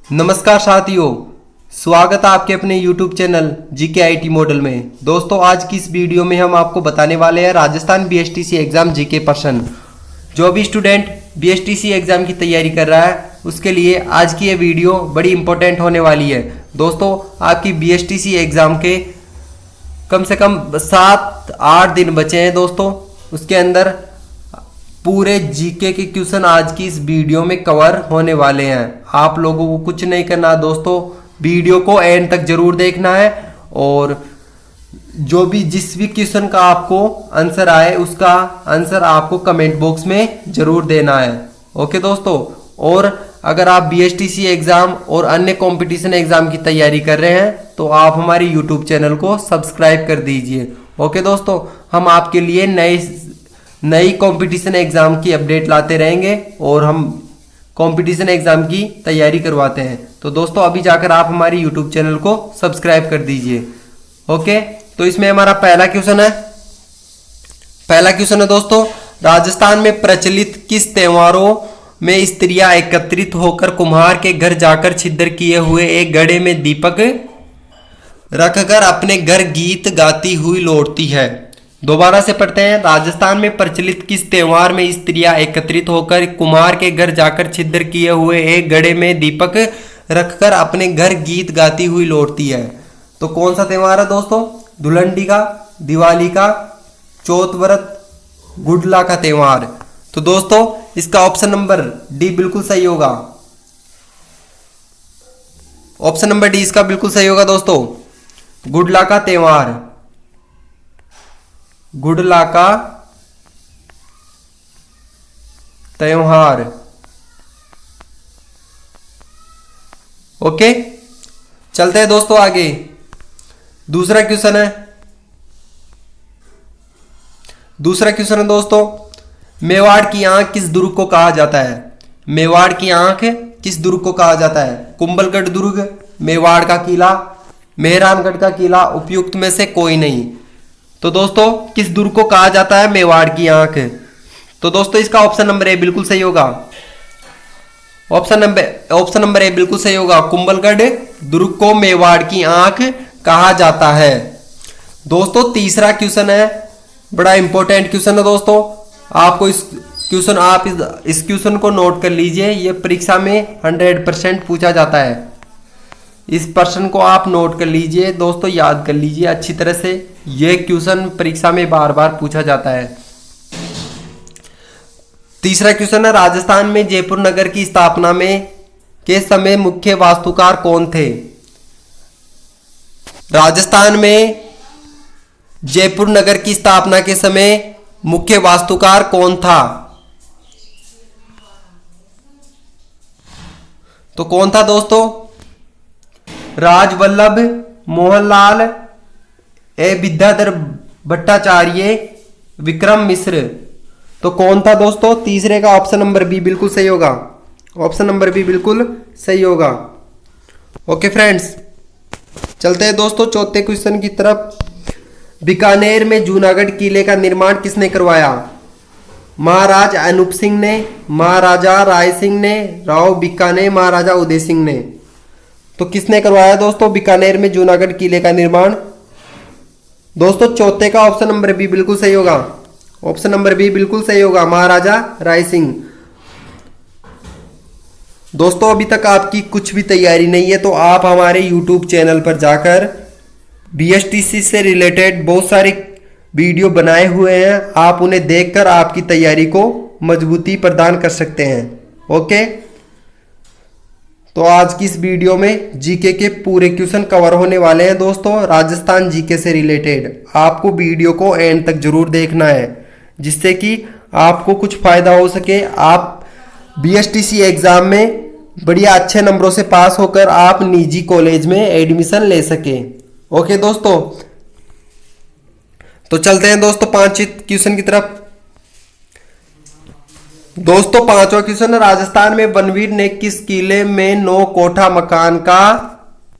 नमस्कार साथियों, स्वागत है आपके अपने YouTube channel GK IT model में। दोस्तों, आज की इस वीडियो में हम आपको बताने वाले हैं Rajasthan BSTC exam GK person. जो भी स्टूडेंट बीएसटीसी एग्जाम की तैयारी कर रहा है उसके लिए आज की ये वीडियो बड़ी इंपॉर्टेंट होने वाली है। दोस्तों, आपकी बीएसटीसी एग्जाम के कम से कम 7-8 दिन बचे हैं। दोस्तों, उसके अंदर पूरे जीके के क्वेश्चन आज की इस वीडियो में कवर होने वाले हैं। आप लोगों को कुछ नहीं करना दोस्तों, वीडियो को एंड तक जरूर देखना है और जिस भी क्वेश्चन का आपको आंसर आए उसका आंसर आपको कमेंट बॉक्स में जरूर देना है। ओके दोस्तों, और अगर आप बीएसटीसी एग्जाम और अन्य कंपटीशन एग्जाम की तैयारी कर रहे हैं तो आप हमारे यूट्यूब चैनल को सब्सक्राइब कर दीजिए। ओके दोस्तों, हम आपके लिए नई कंपटीशन एग्जाम की अपडेट लाते रहेंगे और हम कंपटीशन एग्जाम की तैयारी करवाते हैं। तो दोस्तों, अभी जाकर आप हमारी यूट्यूब चैनल को सब्सक्राइब कर दीजिए। ओके, तो इसमें हमारा पहला क्वेश्चन है दोस्तों, राजस्थान में प्रचलित किस त्योहारों में स्त्रियां एकत्रित होकर कुम्हार के घर जाकर छिद्र किए हुए एक घड़े में दीपक रखकर अपने घर गीत गाती हुई लौटती है? दोबारा से पढ़ते हैं। राजस्थान में प्रचलित किस त्योहार में स्त्रियां एकत्रित होकर कुम्हार के घर जाकर छिद्र किए हुए एक घड़े में दीपक रखकर अपने घर गीत गाती हुई लौटती है? तो कौन सा त्योहार है दोस्तों? धुलंडी का, दिवाली का, चौथ व्रत, गुडला का त्योहार। तो दोस्तों, इसका ऑप्शन नंबर डी बिल्कुल सही होगा। ऑप्शन नंबर डी इसका बिल्कुल सही होगा दोस्तों। गुडला का त्योहार, गुडला का त्योहार। ओके, चलते हैं दोस्तों आगे। दूसरा क्वेश्चन है दोस्तों, मेवाड़ की आंख किस दुर्ग को कहा जाता है? मेवाड़ की आंख किस दुर्ग को कहा जाता है? कुंभलगढ़ दुर्ग, मेवाड़ का किला, मेहरानगढ़ का किला, उपयुक्त में से कोई नहीं। तो दोस्तों, किस दुर्ग को कहा जाता है मेवाड़ की आंख? तो दोस्तों, इसका ऑप्शन नंबर ए बिल्कुल सही होगा। ऑप्शन नंबर ए बिल्कुल सही होगा। कुंभलगढ़ दुर्ग को मेवाड़ की आंख कहा जाता है। दोस्तों, तीसरा क्वेश्चन है, बड़ा इंपॉर्टेंट क्वेश्चन है दोस्तों। आपको इस क्वेश्चन को नोट कर लीजिए, यह परीक्षा में 100% पूछा जाता है। इस प्रश्न को आप नोट कर लीजिए दोस्तों, याद कर लीजिए अच्छी तरह से। यह क्वेश्चन परीक्षा में बार बार पूछा जाता है। तीसरा क्वेश्चन है, राजस्थान में जयपुर नगर की स्थापना के समय मुख्य वास्तुकार कौन थे? राजस्थान में जयपुर नगर की स्थापना के समय मुख्य वास्तुकार कौन था? तो कौन था दोस्तों? राजवल्लभ, मोहनलाल, विद्याधर भट्टाचार्य, विक्रम मिश्र। तो कौन था दोस्तों? तीसरे का ऑप्शन नंबर बी बिल्कुल सही होगा। ऑप्शन नंबर बी बिल्कुल सही होगा। ओके फ्रेंड्स, चलते हैं दोस्तों चौथे क्वेश्चन की तरफ। बीकानेर में जूनागढ़ किले का निर्माण किसने करवाया? महाराज अनूप सिंह ने, महाराजा राय सिंह ने, राव बीकानेर, महाराजा उदय सिंह ने। तो किसने करवाया दोस्तों बीकानेर में जूनागढ़ किले का निर्माण? दोस्तों, चौथे का ऑप्शन नंबर बी बिल्कुल सही होगा। ऑप्शन नंबर बी बिल्कुल सही होगा, महाराजा राय सिंह। दोस्तों, अभी तक आपकी कुछ भी तैयारी नहीं है तो आप हमारे YouTube चैनल पर जाकर बीएसटीसी से रिलेटेड बहुत सारे वीडियो बनाए हुए हैं, आप उन्हें देखकर आपकी तैयारी को मजबूती प्रदान कर सकते हैं। ओके, तो आज की इस वीडियो में जीके के पूरे क्वेश्चन कवर होने वाले हैं दोस्तों, राजस्थान जीके से रिलेटेड। आपको वीडियो को एंड तक जरूर देखना है जिससे कि आपको कुछ फायदा हो सके। आप बीएसटीसी एग्जाम में बढ़िया अच्छे नंबरों से पास होकर आप निजी कॉलेज में एडमिशन ले सके। ओके दोस्तों, तो चलते हैं दोस्तों पांचवें क्वेश्चन की तरफ। दोस्तों, पांचवा क्वेश्चन, राजस्थान में बनवीर ने किस किले में 9 कोठा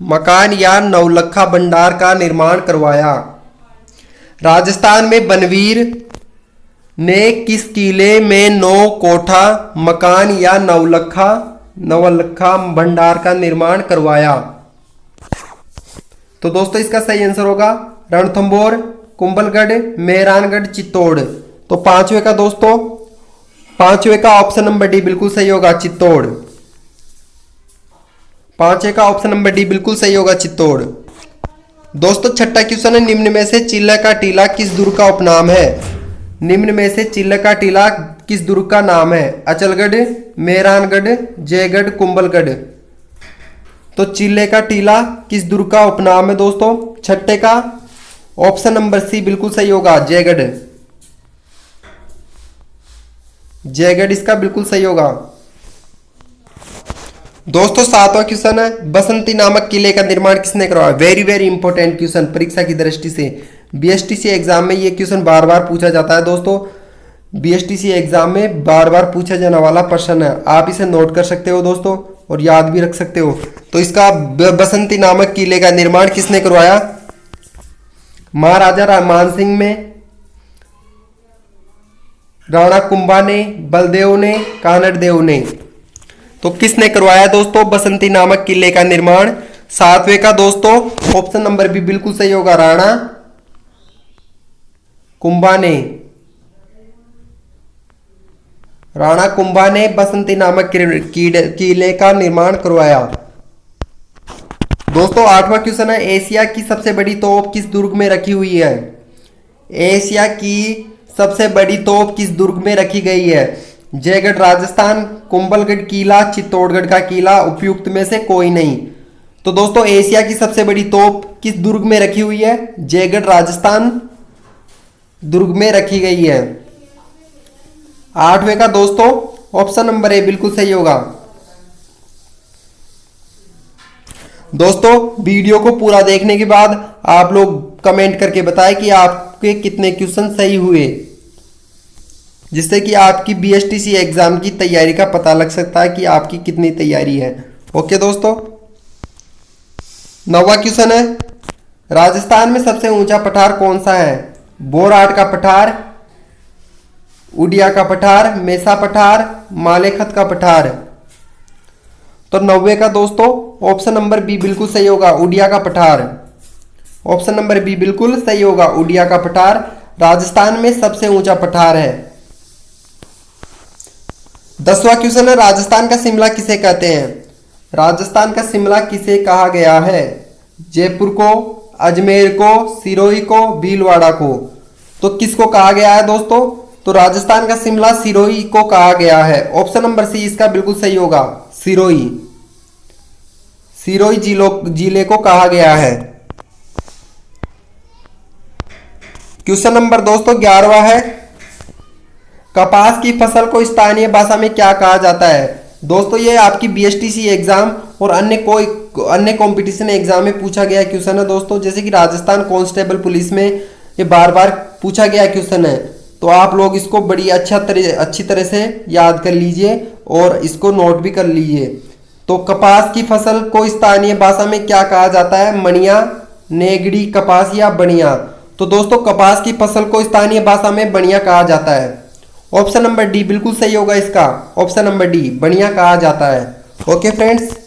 मकान या नवलखा भंडार का निर्माण करवाया? राजस्थान में बनवीर ने किस किले में 9 कोठा मकान या नवलखा नवलखा भंडार का निर्माण करवाया? तो दोस्तों इसका सही आंसर होगा रणथंभौर, कुंभलगढ़, मेहरानगढ़, चित्तौड़। तो पांचवे का ऑप्शन नंबर डी बिल्कुल सही होगा, चित्तौड़। पांचवे का ऑप्शन नंबर डी बिल्कुल सही होगा, चित्तौड़। दोस्तों छठा क्वेश्चन है, निम्न में से चिल्ला का टीला किस दुर्ग का उपनाम है? निम्न में से चिल्ला का टीला किस दुर्ग का नाम है? अचलगढ़, मेहरानगढ़, जयगढ़, कुंभलगढ़। तो चिल्ले का टीला किस दुर्ग का उपनाम है दोस्तों? छठे का ऑप्शन नंबर सी बिल्कुल सही होगा, जयगढ़। जयगढ़ इसका बिल्कुल सही होगा। दोस्तों सातवां क्वेश्चन है, बसंती नामक किले का निर्माण किसने करवाया? वेरी वेरी इंपॉर्टेंट क्वेश्चन परीक्षा की दृष्टि से। बीएसटीसी एग्जाम में ये क्वेश्चन बार बार पूछा जाता है दोस्तों। बीएसटीसी एग्जाम में बार बार पूछा जाने वाला प्रश्न है, आप इसे नोट कर सकते हो दोस्तों और याद भी रख सकते हो। तो इसका बसंती नामक किले का निर्माण किसने करवाया? महाराजा मानसिंह में, राणा कुंभा ने, बलदेव ने, कानड़देव ने। तो किसने करवाया दोस्तों बसंती नामक किले का निर्माण? सातवें का दोस्तों ऑप्शन नंबर बी बिल्कुल सही होगा, राणा कुंभा ने। राणा कुंभा ने बसंती नामक किले का निर्माण करवाया। दोस्तों आठवां क्वेश्चन है, एशिया की सबसे बड़ी तोप किस दुर्ग में रखी हुई है? एशिया की सबसे बड़ी तोप किस दुर्ग में रखी गई है? जयगढ़ राजस्थान, कुंभलगढ़ किला, चित्तौड़गढ़ का किला, उपयुक्त में से कोई नहीं। तो दोस्तों एशिया की सबसे बड़ी तोप किस दुर्ग में रखी हुई है? जयगढ़ राजस्थान दुर्ग में रखी गई है। आठवें का दोस्तों ऑप्शन नंबर ए बिल्कुल सही होगा। दोस्तों वीडियो को पूरा देखने के बाद आप लोग कमेंट करके बताएं कि आपके कितने क्वेश्चन सही हुए, जिससे कि आपकी बीएसटीसी एग्जाम की तैयारी का पता लग सकता है कि आपकी कितनी तैयारी है। ओके दोस्तों, नौवां क्वेश्चन है, राजस्थान में सबसे ऊंचा पठार कौन सा है? बोरहाट का पठार, उड़िया का पठार, मेसा पठार, मालेखत का पठार। तो 90 का दोस्तों ऑप्शन नंबर बी बिल्कुल सही होगा, उड़िया का पठार। ऑप्शन नंबर बी बिल्कुल सही होगा, उड़िया का पठार राजस्थान में सबसे ऊंचा पठार है। 10वां क्वेश्चन है, राजस्थान का शिमला किसे कहते हैं? राजस्थान का शिमला किसे कहा गया है? जयपुर को, अजमेर को, सिरोही को, भीलवाड़ा को। तो किसको कहा गया है दोस्तों? तो राजस्थान का शिमला सिरोही को कहा गया है। ऑप्शन नंबर सी इसका बिल्कुल सही होगा, सिरोही। सिरोही जिले को कहा गया है। क्वेश्चन नंबर दोस्तों 11वां है, कपास की फसल को स्थानीय भाषा में क्या कहा जाता है? दोस्तों ये आपकी बीएसटीसी एग्जाम और अन्य कंपटीशन एग्जाम में पूछा गया क्वेश्चन है दोस्तों। जैसे कि राजस्थान कांस्टेबल पुलिस में ये बार बार पूछा गया क्वेश्चन है, तो आप लोग इसको बड़ी अच्छी तरह से याद कर लीजिए और इसको नोट भी कर लीजिए। तो कपास की फसल को स्थानीय भाषा में क्या कहा जाता है? मणिया, नेगड़ी कपास या बनिया। तो दोस्तों कपास की फसल को स्थानीय भाषा में बनिया कहा जाता है। ऑप्शन नंबर डी बिल्कुल सही होगा इसका, ऑप्शन नंबर डी बनिया कहा जाता है। Okay friends,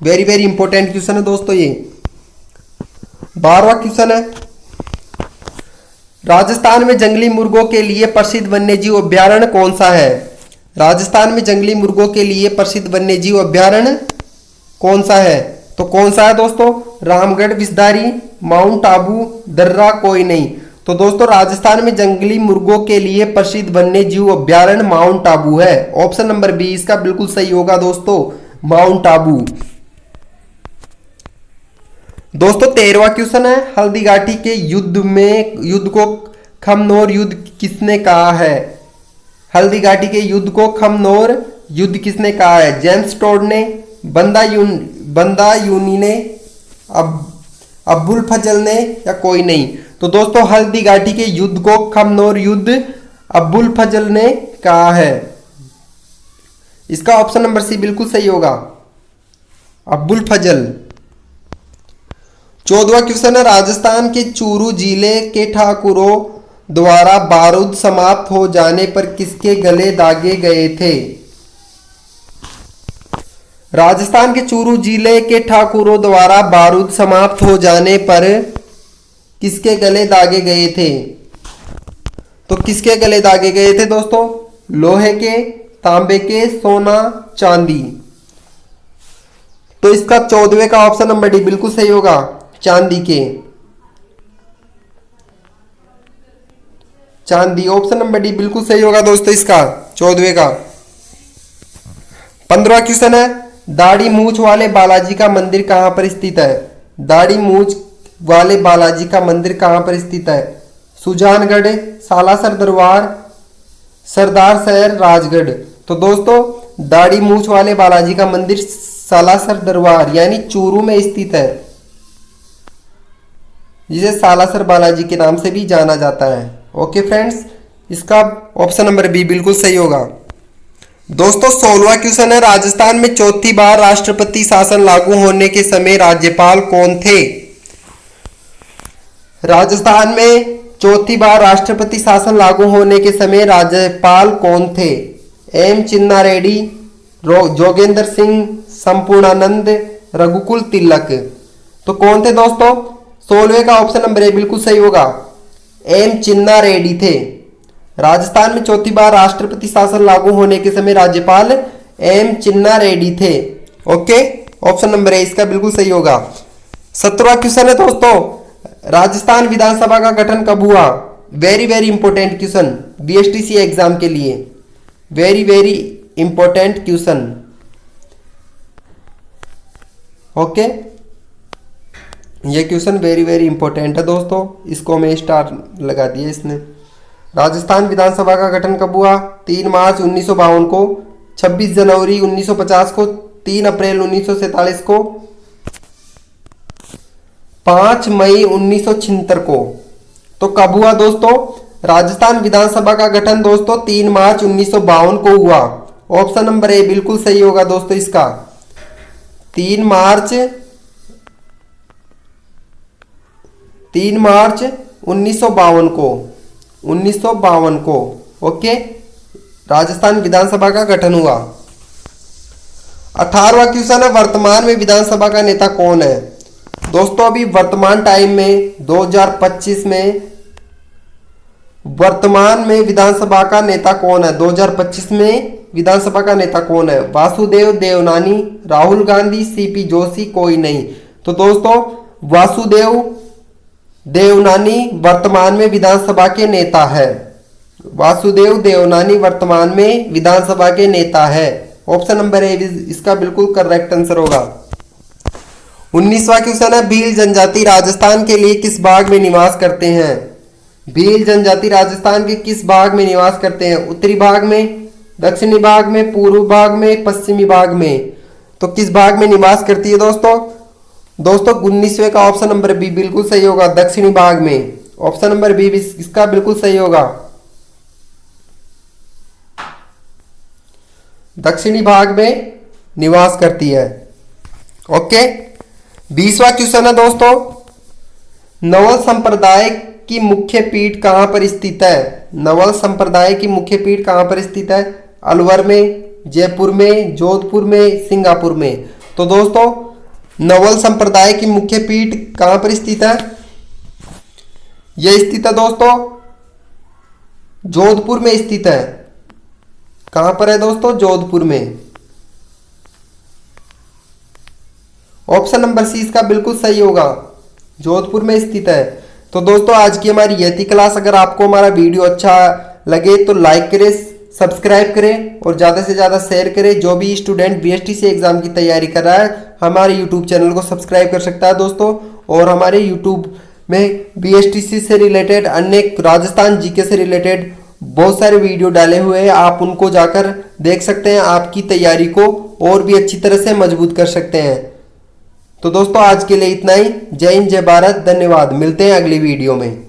very very important question है दोस्तों ये। 12वां क्वेश्चन है, राजस्थान में जंगली मुर्गों के लिए प्रसिद्ध वन्यजीव अभ्यारण्य कौन सा है? राजस्थान में जंगली मुर्गों के लिए प्रसिद्ध वन्यजीव अभ्यारण्य कौन सा है? तो कौन सा है दोस्तों? रामगढ़ विषधारी, माउंट आबू, दर्रा, कोई नहीं। तो दोस्तों राजस्थान में जंगली मुर्गों के लिए प्रसिद्ध वन्य जीव अभ्यारण्य माउंट आबू है। ऑप्शन नंबर बी इसका बिल्कुल सही होगा दोस्तों, माउंट आबू। दोस्तों 13वां क्वेश्चन है, हल्दी घाटी के युद्ध को खमनोर युद्ध किसने कहा है? हल्दी घाटी के युद्ध को खमनोर युद्ध किसने कहा है? जेम्स टोड ने, बंदा यूनी ने, अब्बुल फजल ने या कोई नहीं। तो दोस्तों हल्दी घाटी के युद्ध को खमनोर युद्ध अब्बुल फजल ने कहा है। इसका ऑप्शन नंबर सी बिल्कुल सही होगा, अब्बुल फजल। 14वां क्वेश्चन है, राजस्थान के चूरू जिले के ठाकुरों द्वारा बारूद समाप्त हो जाने पर किसके गले दागे गए थे? राजस्थान के चूरू जिले के ठाकुरों द्वारा बारूद समाप्त हो जाने पर किसके गले दागे गए थे? तो किसके गले दागे गए थे दोस्तों? लोहे के, तांबे के, सोना, चांदी। तो इसका 14वें का ऑप्शन नंबर डी बिल्कुल सही होगा, चांदी के। चांदी, ऑप्शन नंबर डी बिल्कुल सही होगा दोस्तों इसका 14वें का। 15वां क्वेश्चन है, दाढ़ी मूछ वाले बालाजी का मंदिर कहां पर स्थित है? दाढ़ी मूछ वाले बालाजी का मंदिर कहां पर स्थित है? सुजानगढ़, सालासर दरबार, सरदार शहर, राजगढ़। तो दोस्तों दाढ़ी मूछ वाले बालाजी का मंदिर सालासर दरबार यानी चूरू में स्थित है, जिसे सालासर बालाजी के नाम से भी जाना जाता है। ओके फ्रेंड्स, इसका ऑप्शन नंबर बी बिल्कुल सही होगा। दोस्तों 16वां क्वेश्चन है, राजस्थान में चौथी बार राष्ट्रपति शासन लागू होने के समय राज्यपाल कौन थे? राजस्थान में चौथी बार राष्ट्रपति शासन लागू होने के समय राज्यपाल कौन थे? एम चिन्ना रेड्डी, जोगेंद्र सिंह, संपूर्णानंद, रघुकुल तिलक। तो कौन थे दोस्तों? 16वें का ऑप्शन नंबर ए बिल्कुल सही होगा, एम चिन्ना रेड्डी थे। राजस्थान में चौथी बार राष्ट्रपति शासन लागू होने के समय राज्यपाल एम चिन्ना रेड्डी थे। ओके, ऑप्शन नंबर ए इसका बिल्कुल सही होगा। 17वां क्वेश्चन है दोस्तों, राजस्थान विधानसभा का गठन कब हुआ? Very very important question BSTC exam के लिए, very very important question. Okay, ये क्वेश्चन वेरी वेरी इंपॉर्टेंट है दोस्तों, इसको मैं स्टार लगा दिया इसने। राजस्थान विधानसभा का गठन कब हुआ? 3 मार्च 1952 को, 26 जनवरी 1950 को, 3 अप्रैल 1947 को, 5 मई 1976 को। तो कब हुआ दोस्तों? राजस्थान विधानसभा का गठन दोस्तों 3 मार्च 1952 को हुआ। ऑप्शन नंबर ए बिल्कुल सही होगा दोस्तों इसका, 3 मार्च 1952 को, 1952 को। ओके, राजस्थान विधानसभा का गठन हुआ। 18वां क्वेश्चन है, वर्तमान में विधानसभा का नेता कौन है? दोस्तों अभी वर्तमान टाइम में 2025 में वर्तमान में विधानसभा का नेता कौन है? 2025 में विधानसभा का नेता कौन है? वासुदेव देवनानी, राहुल गांधी, सीपी जोशी, कोई नहीं। तो दोस्तों वासुदेव देवनानी वर्तमान में विधानसभा के नेता है, वासुदेव देवनानी वर्तमान में विधानसभा के नेता है। ऑप्शन नंबर ए इसका बिल्कुल करेक्ट आंसर होगा। 19वां क्वेश्चन है, भील जनजाति राजस्थान के लिए किस भाग में निवास करते हैं? भील जनजाति राजस्थान के किस भाग में निवास करते हैं? उत्तरी भाग में, दक्षिणी भाग में, पूर्व भाग में, पश्चिमी भाग में। तो किस भाग में निवास करती है दोस्तों? दोस्तों 19वें का ऑप्शन नंबर बी बिल्कुल सही होगा, दक्षिणी भाग में। ऑप्शन नंबर बी इसका बिल्कुल सही होगा, दक्षिणी भाग में निवास करती है। ओके, 20वां क्वेश्चन है दोस्तों, नवल संप्रदाय की मुख्य पीठ कहां पर स्थित है? नवल संप्रदाय की मुख्य पीठ कहां पर स्थित है? अलवर में, जयपुर में, जोधपुर में, सिंगापुर में। तो दोस्तों नवल संप्रदाय की मुख्य पीठ कहां पर स्थित है? यह स्थित है दोस्तों जोधपुर में स्थित है। कहां पर है दोस्तों? जोधपुर में। ऑप्शन नंबर सी इसका बिल्कुल सही होगा, जोधपुर में स्थित है। तो दोस्तों आज की हमारी यह थी क्लास। अगर आपको हमारा वीडियो अच्छा लगे तो लाइक करें, सब्सक्राइब करें और ज़्यादा से ज़्यादा शेयर करें। जो भी स्टूडेंट बीएसटीसी एग्जाम की तैयारी कर रहा है हमारे यूट्यूब चैनल को सब्सक्राइब कर सकता है दोस्तों। और हमारे यूट्यूब में बीएसटीसी से रिलेटेड अन्य राजस्थान जीके से रिलेटेड बहुत सारे वीडियो डाले हुए हैं, आप उनको जाकर देख सकते हैं, आपकी तैयारी को और भी अच्छी तरह से मजबूत कर सकते हैं। तो दोस्तों आज के लिए इतना ही। जय हिंद, जय भारत, धन्यवाद। मिलते हैं अगली वीडियो में।